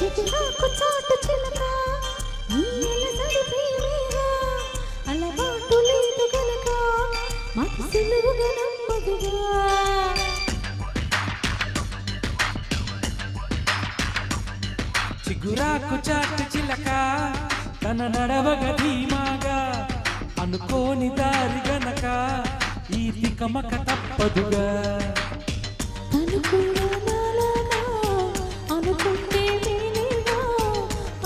చిగురాకు చాటు చిలక నీ అలసడి ప్రేమేగా అలవాటు లేదు గనక మతి సులువుగా నమ్మదుగా చిగురాకు చాటు చిలక తన నడవగ ధీమాగా అనుకోని దారి గనక ఈ తికమక తప్పదుగా తను కూడా నాలాగా అనుకుంటే నేనేగా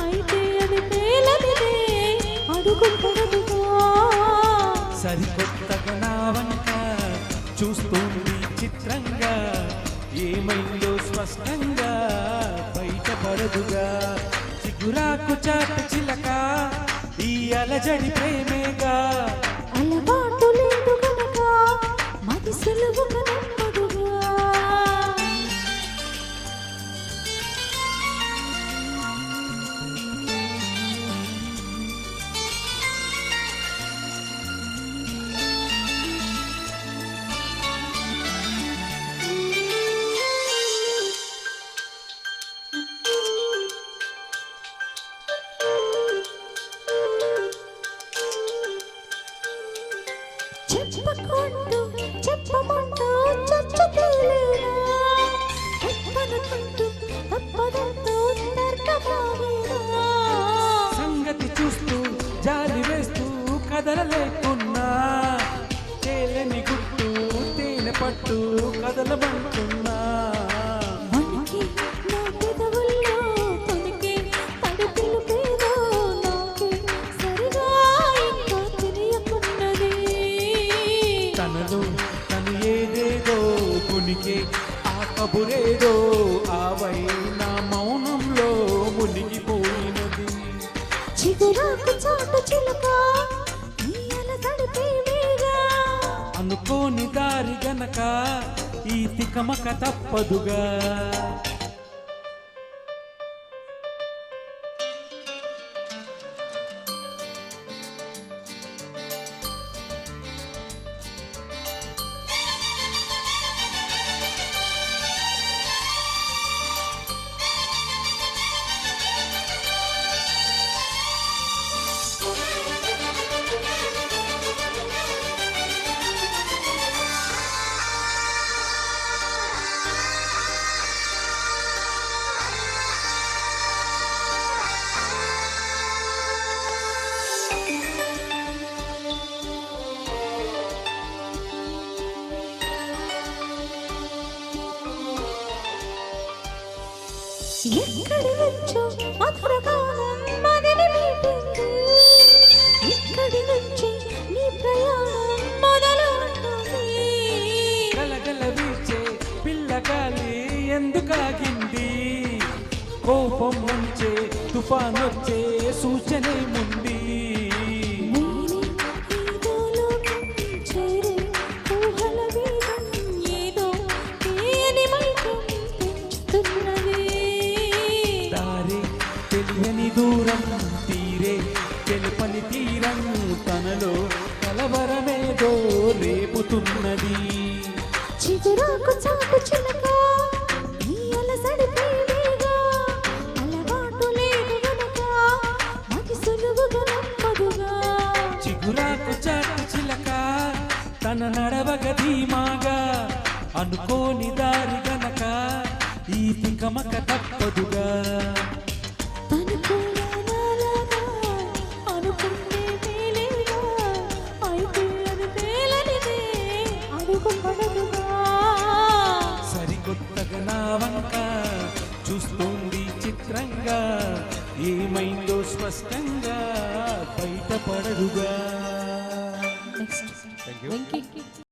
అయితే అది తేలనిదే అడుగు పడదుగా సరికొత్తగా నా వంక చూస్తుంది చిత్రంగా ఏమైందో స్పష్టంగా బయటపడదుగా చిగురాకు చాటు చిలక ఈ అలజడి ప్రేమేగా అలవాటు లేదు గనక మతి సులువుగా నమ్మదుగా చెప్పకుంటూ చెప్పమంటూ చచ్చుతేలేనా చెప్పనుకుంటూ తప్పదంటూ తర్కమాగేనా సంగతి చూస్తూ జాలి వేస్తూ కదలలేకున్నా తేలని గుట్టు తేనె పట్టు కదలమంటున్నా మనకి నా పెదవుల్లో తొణికే తడుపులుపేదో నాకే సరిగా ఇంకా తెలియకున్నది తనలో తను ఏదేదో కునికే ఆ కబురేదో ఆవై నా మౌనంలో మునిగిపోయినది చిగురాకు చాటు చిలక నీ అలసడి ప్రేమేగా అనుకోని దారి గనక ఈ తికమక తప్పదుగా ఎక్కడి నుంచో మధురగానం మదిని మీటింది ఇక్కడి నుంచి నీ ప్రయాణం మొదలవుతుంది గలగల వీచే పిల్లగాలి ఎందుకాగింది కోపం నుంచే తుఫానొచ్చే సూచనే ముందు నేనే ఏదో లోకం చేరే ఊహల వీధం ఏదో తీయని మైకం పెంచుతున్నది దారే తెలియని దూరం తీరే తెలుపని తీరం తనలో కలవరమేదో రేపుతున్నది చిగురాకు చాటు చిలక నీ అలసడి ప్రేమేగా అలవాటు లేదు గనక మతి సులువుగా నమ్మదుగా చిగురాకు చాటు చిలక తన నడవగ ధీమాగా అనుకోని దారి గనక ఈ తికమక తప్పదుగా తను కూడా నాలాగా అనుకుంటే మేలేగా అయితే అది తేలనిదే అడుగు పడదుగా సరికొత్తగా నా వంక చూస్తుంది చిత్రంగా ఏమైందో స్పష్టంగా బయటపడదుగా నెక్స్ట్ థ్యాంక్ యూ.